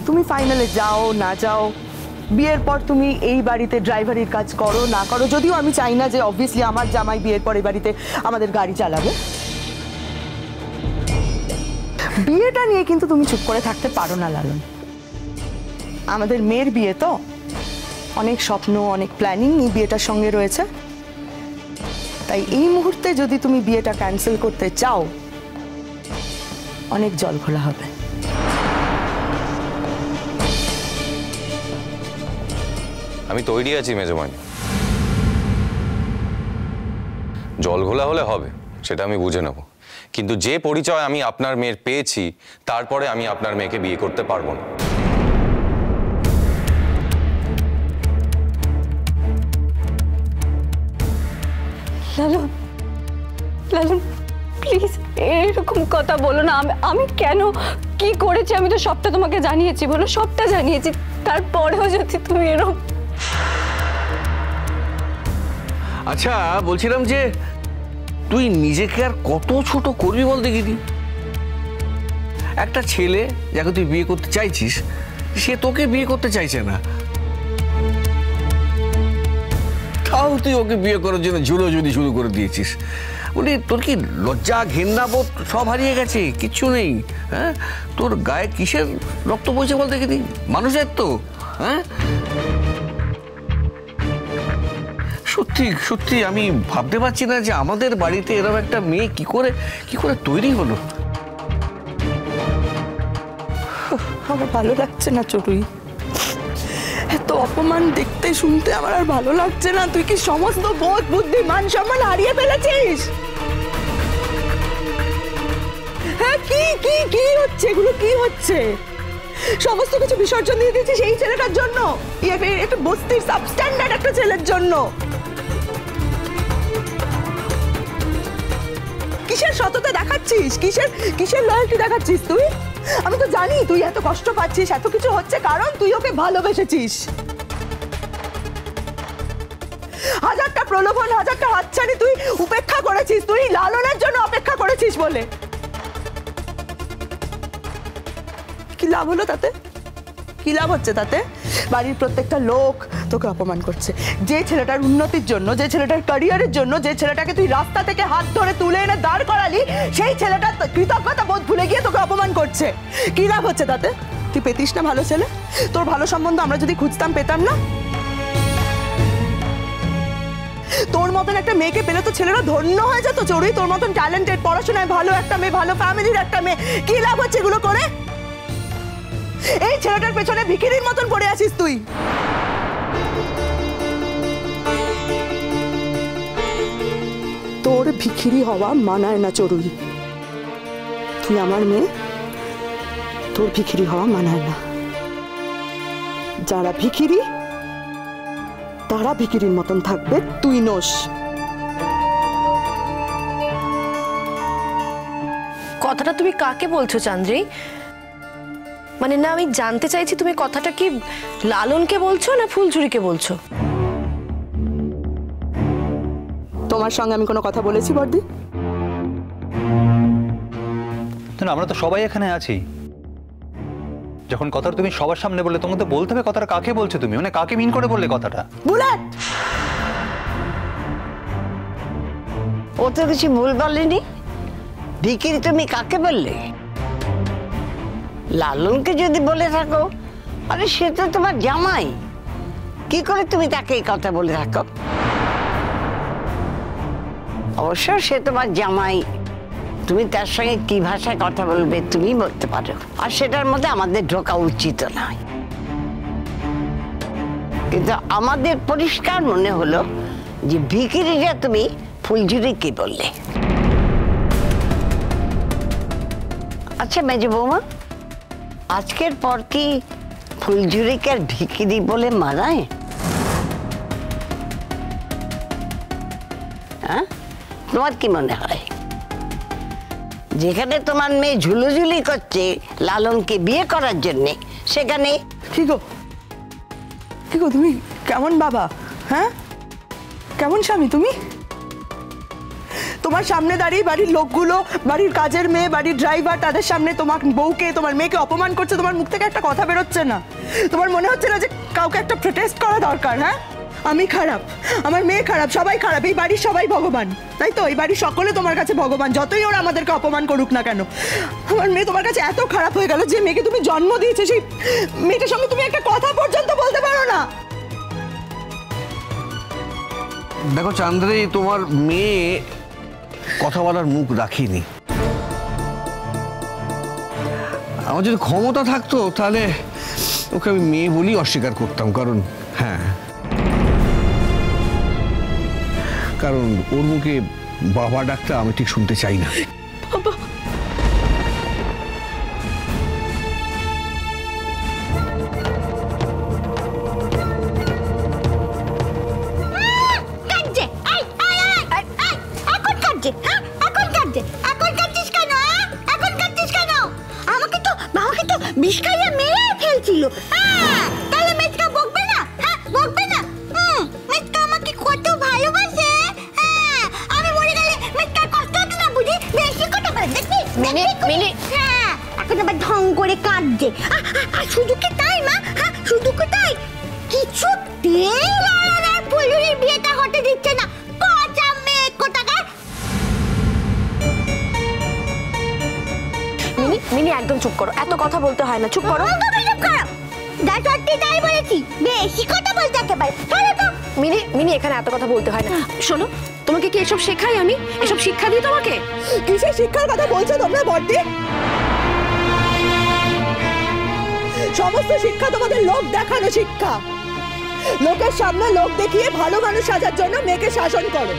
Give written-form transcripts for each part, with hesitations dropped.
তুমি ফাইনালে যাও না যাও, বিয়ের পর তুমি এই বাড়িতে ড্রাইভারের কাজ করো না করো, যদিও আমি চাই না যে অবভিয়াসলি আমার জামাই বিয়ের পর এই বাড়িতে আমাদের গাড়ি চালাবে, বিয়েটা নিয়ে কিন্তু তুমি চুপ করে থাকতে পারো না লালন। আমাদের মেয়ের বিয়ে তো, অনেক স্বপ্ন অনেক প্ল্যানিং এই বিয়েটার সঙ্গে রয়েছে, তাই এই মুহূর্তে যদি তুমি বিয়েটা ক্যান্সেল করতে চাও অনেক জল ঘোলা হবে। আমি তৈরি আছি মেজমানি, জল ঘোলা হলে হবে সেটা আমি বুঝে নেব, কিন্তু যে পরিচয় আমি আপনার মেয়ের পেয়েছি তারপরে আমি আপনার মেয়েকে বিয়ে করতে পারবো না। লালন, লালন প্লিজ এরকম কথা বলো না। আমি কেন কি করেছি আমি তো সবটা তোমাকে জানিয়েছি, বলো সবটা জানিয়েছি, তারপরেও যদি তুমি এরকম। আচ্ছা বলছিলাম যে তুই নিজেকে আর কত ছোট করবি বল দেখিনি। একটা ছেলে যাকে তুই বিয়ে করতে চাইছিস সে তোকে বিয়ে করতে চাইছে না, তাও তুই ওকে বিয়ে করার জন্য ঝুলোঝুলি শুরু করে দিয়েছিস। বলি তোর কি লজ্জা ঘেন্নাবোধ সব হারিয়ে গেছে, কিচ্ছু নেই? হ্যাঁ, তোর গায়ে কিসের রক্ত বইছে বল দেখিনি? মানুষের তো। হ্যাঁ সত্যি সত্যি আমি ভাবতে পারছি না যে আমাদের বাড়িতে এরকম একটা মেয়ে কি করে তৈরি হলো। আমার ভালো লাগছে না চড়ুই, এত অপমান দেখতে শুনতে আমার আর ভালো লাগছে না। তুই কি সমস্ত বোধ বুদ্ধি মান সম্মান হারিয়ে ফেলেছিস? হ্যাঁ কি কি কি হচ্ছে এগুলো, কি হচ্ছে? সমস্ত কিছু বিসর্জন দিয়ে দিয়েছিস এই ছেলেটার জন্য, একটা বস্তির সাবস্ট্যান্ডার্ড একটা ছেলের জন্য। কিসের সততা দেখাচ্ছিস, কিসের লয়্যালটি দেখাচ্ছিস তুই? আমি তো জানি তুই এত কষ্ট পাচ্ছিস, এত কিছু হচ্ছে কারণ তুই ওকে ভালোবেসেছিস। হাজারটা প্রলোভন, হাজারটা হাতছানি তুই উপেক্ষা করেছিস, তুই লালনের জন্য অপেক্ষা করেছিস বলে। কি লাভ হলো তাতে? কি লাভ হচ্ছে তাতে? বাড়ির প্রত্যেকটা লোক তোকে অপমান করছে, যে ছেলেটার উন্নতির জন্য, যে ছেলেটার ক্যারিয়ারের জন্য, যে ছেলেটাকে তুই রাস্তা থেকে হাত ধরে তুলে এনে দাঁড় করালি, সেই ছেলেটা কৃতজ্ঞতা বোধ ভুলে গিয়ে তোকে অপমান করছে। কি লাভ হচ্ছে তাতে? তুই পেতিস না ভালো ছেলে? তোর ভালো সম্বন্ধ আমরা যদি খুঁজতাম পেতাম না? তোর মতন একটা মেয়েকে পেলে তো ছেলেরা ধন্য হয়ে যেত চড়ুই। তোর মতন ট্যালেন্টেড, পড়াশোনায় ভালো একটা মেয়ে, ভালো ফ্যামিলির একটা মেয়ে। কি লাভ হচ্ছে এগুলো করে? এই ছেলেটার পেছনে ভিখিরির মতন পড়ে আছিস তুই। তোর ভিখিরি হওয়া মানায় না চড়ুই। তুই আমার মেয়ে, তোর ভিখিরি হওয়া মানায় না। যারা ভিখিরি তারা ভিখিরির মতন থাকবে, তুই নোস। কথাটা তুমি কাকে বলছো চান্দ্রি? মানে না, আমি জানতে চাইছি তুমি কথাটা কি লালনকে বলছো না ফুলঝুরিকে বলছো? তোমার সঙ্গে আমি কোনো কথা বলেছি বর্দি? না, আমরা তো সবাই এখানে আছি। যখন কথাটা তুমি সবার সামনে বললে তোমাকে তো বলতে হবে কথাটা কাকে বলছো তুমি, মানে কাকে মিন করে বললে কথাটা? বুলেট, ও তো কিছু ভুল বলেনি। ভিখিরি তুমি কাকে বললে? লালনকে যদি বলে থাকো, আরে সে তো তোমার জামাই, কি করে তুমি তাকে এই কথা বলে থাকো? অবশ্য সে তোমার জামাই, তুমি তার সঙ্গে কি ভাষায় কথা বলবে তুমি বলতে পারো, আর সেটার মধ্যে আমাদের ঢোকা উচিত নয়। কিন্তু আমাদের পরিষ্কার মনে হলো যে ভিখিরিটা তুমি ফুলঝুরিকে বললে। আচ্ছা মেজো বৌমা, আজকের পর কি ফুলঝুরিকে আর ভিখিরি বলে মানায়? হ্যাঁ, তোমার কি মনে হয়? যেখানে তোমার মেয়ে ঝুলোঝুলি করছে লালনকে বিয়ে করার জন্যে, সেখানে কি গো, কি গো তুমি কেমন বাবা? হ্যাঁ, কেমন স্বামী তুমি? তোমার সামনে দাঁড়িয়ে বাড়ির লোকগুলো, বাড়ির কাজের মেয়ে, বাড়ির ড্রাইভার, তাদের সামনে তোমার বউকে, তোমার মেয়েকে অপমান করছে, তোমার মুখ থেকে একটা কথা বেরোচ্ছে না? তোমার মনে হচ্ছে না যে কাউকে একটা প্রোটেস্ট করা দরকার? হ্যাঁ, আমি খারাপ, আমার মেয়ে খারাপ, সবাই খারাপ, এই বাড়ির সবাই ভগবান, তাই তো? এই বাড়ির সকলে তোমার কাছে ভগবান, যতই ওরা আমাদেরকে অপমান করুক না কেন। আমার মেয়ে তোমার কাছে এত খারাপ হয়ে গেল যে মেয়েকে তুমি জন্ম দিয়েছো, সেই মেয়েটার সঙ্গে তুমি একটা কথা পর্যন্ত বলতে পারো না। দেখো চান্দ্রি, তোমার মেয়ে কথা বলার মুখ রাখিনি। আমার যদি ক্ষমতা থাকতো তাহলে ওকে আমি মেয়ে বলেই অস্বীকার করতাম, কারণ কারণ ওর মুখে বাবা ডাকটা আমি ঠিক শুনতে চাই না। বিষ খাইয়ে মেরে ফেলছিল। তাহলে মেজকা বকবে না? বকবে না? মেজকা আমাকে কত ভালোবাসে। আমি মরে গেলে মেজকার কষ্ট হতো না বুঝি? বেশি কথা বলে দেখবি? এখন আবার ঢং করে কাঁদছে। শুধু কি তাই মা? শুধু কি তাই? কিছুতেই লালার আর ফুলঝুরির বিয়েটা হতে দিচ্ছে না। পচা মেয়ে কোথাকার। মিনি একদম চুপ করো, এত কথা বলতে হয় না, চুপ করো। তাই বলেছি, বেশি কথা বলতে একেবারে। মিনি এখানে এত কথা বলতে হয় না। শোনো, তোমাকে কি এসব শেখাই? আমি এসব শিক্ষা দিই তোমাকে? কিসের শিক্ষার কথা বলছো তোমরা বড়দি? সমস্ত শিক্ষা তোমাদের লোক দেখানো শিক্ষা। লোকের সামনে লোক দেখিয়ে ভালো মানুষ সাজার জন্য মেয়েকে শাসন করো,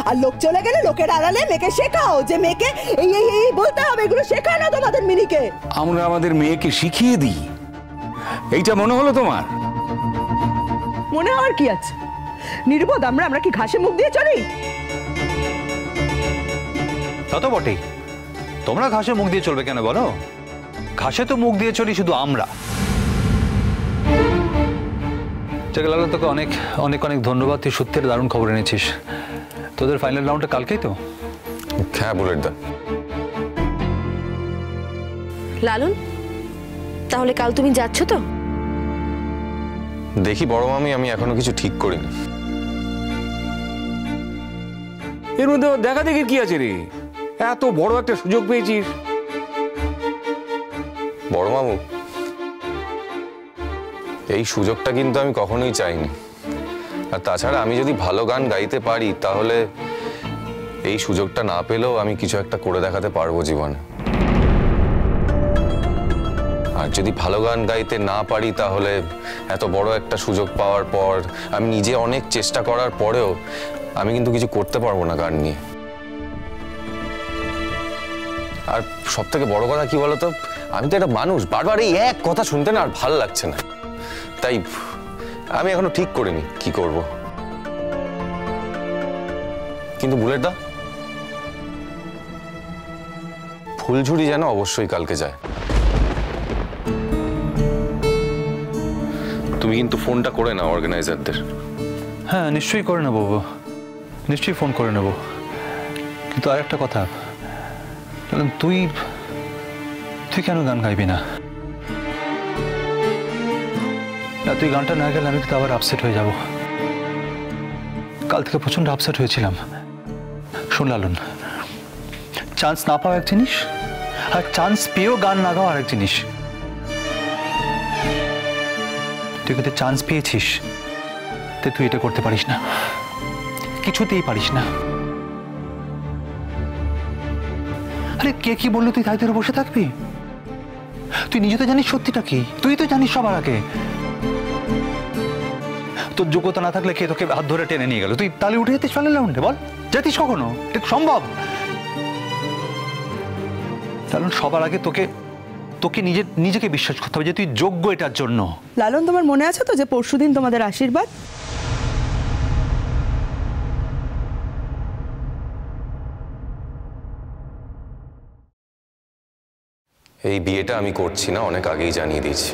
আর লোক চলে গেলে লোকের আড়ালে মেয়েকে শেখাও যে মেয়েকে এই এই এই বলতে হবে। এগুলো শেখায় না তোমাদের মিনিকে। আমরা আমাদের মেয়েকে শিখিয়ে দিই, এইটা মনে হলো তোমার? মনে হওয়ার কি আছে? নির্বোধ আমরা কি ঘাসে মুখ দিয়ে চলি? তা তো বটেই, তোমরা ঘাসে মুখ দিয়ে চলবে কেন বলো? ঘাসে তো মুখ দিয়ে চলি শুধু আমরা। লালন, তোকে অনেক অনেক অনেক ধন্যবাদ, তুই সত্যের দারুণ খবর এনেছিস। তোদের ফাইনাল রাউন্ডটা কালকেই তো? হ্যাঁ বুলেট দা। লালন, তাহলে কাল তুমি যাচ্ছ তো? দেখি বড় মামি, আমি এখনো কিছু ঠিক করিনি। এর মধ্যে দেখা দেখি কি আছে রে? এত বড় একটা সুযোগ পেয়েছিস। বড় মামু, এই সুযোগটা কিন্তু আমি কখনোই চাইনি। আর তাছাড়া আমি যদি ভালো গান গাইতে পারি তাহলে এই সুযোগটা না পেলেও আমি কিছু একটা করে দেখাতে পারবো জীবনে। আর যদি ভালো গান গাইতে না পারি তাহলে এত বড় একটা সুযোগ পাওয়ার পর আমি নিজে অনেক চেষ্টা করার পরেও আমি কিন্তু কিছু করতে পারবো না গান নিয়ে। আর সব থেকে বড় কথা কি বলতো, আমি তো একটা মানুষ, বারবার এই এক কথা শুনতে না আর ভাল লাগছে না। তাই আমি এখনো ঠিক করিনি কি করব। কিন্তু বুলেট দা, ফুলঝুরি যেন অবশ্যই কালকে যায়। তুমি কিন্তু ফোনটা করে নাও অর্গানাইজারদের। হ্যাঁ নিশ্চয়ই করে নেবো, নিশ্চয়ই ফোন করে নেব। কিন্তু আর একটা কথা, তুই কেন গান গাইবি না? না, তুই গানটা না গেলে আমি কিন্তু আবার আপসেট হয়ে যাব। কাল থেকে প্রচন্ড আপসেট হয়েছিলাম। শোন লালন, চান্স না পাওয়া এক জিনিস, আর চান্স পেয়েও গান না গাওয়া আরেক জিনিস। তুই কিন্তু চান্স পেয়েছিস, তুই এটা করতে পারিস না, কিছুতেই পারিস না। আরে কে কি বললো তুই তাই ধরে বসে থাকবি? তুই নিজে তো জানিস সত্যিটা কি, তুই তো জানিস সবার আগে। তোর যোগ্যতা না থাকলে কে তোকে হাত ধরে টেনে নিয়ে গেল? তুই তালে উঠে যেতিস ফাইনাল রাউন্ডে? বল, যেতিস কখনো? এটা সম্ভব? কারণ সবার আগে তোকে নিজেকে বিশ্বাস করতে হবে যে তুই যোগ্য এটার জন্য। লালন, তোমার মনে আছে তো যে পরশুদিন তোমাদের আশীর্বাদ? এই বিয়েটা আমি করছি না, অনেক আগেই জানিয়ে দিয়েছি।